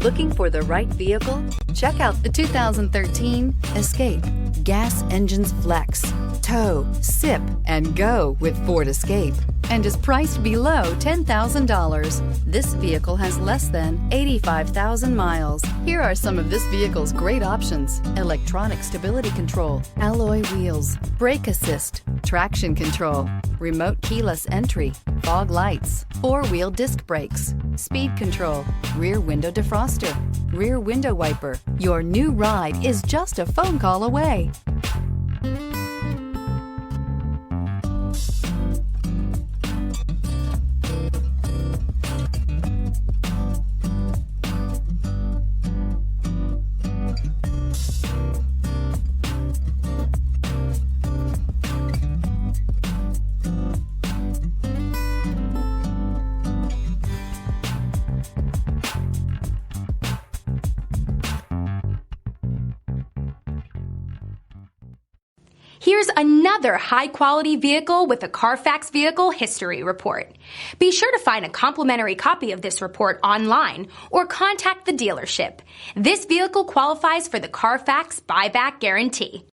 Looking for the right vehicle? Check out the 2013 Escape. Gas engines flex, tow, sip, and go with Ford Escape, and is priced below $10,000. This vehicle has less than 85,000 miles. Here are some of this vehicle's great options: electronic stability control, alloy wheels, brake assist, traction control, remote keyless entry, fog lights, four-wheel disc brakes, speed control, rear window defroster, rear window wiper. Your new ride is just a phone call away. Here's another high-quality vehicle with a CARFAX Vehicle History Report. Be sure to find a complimentary copy of this report online or contact the dealership. This vehicle qualifies for the CARFAX Buyback Guarantee.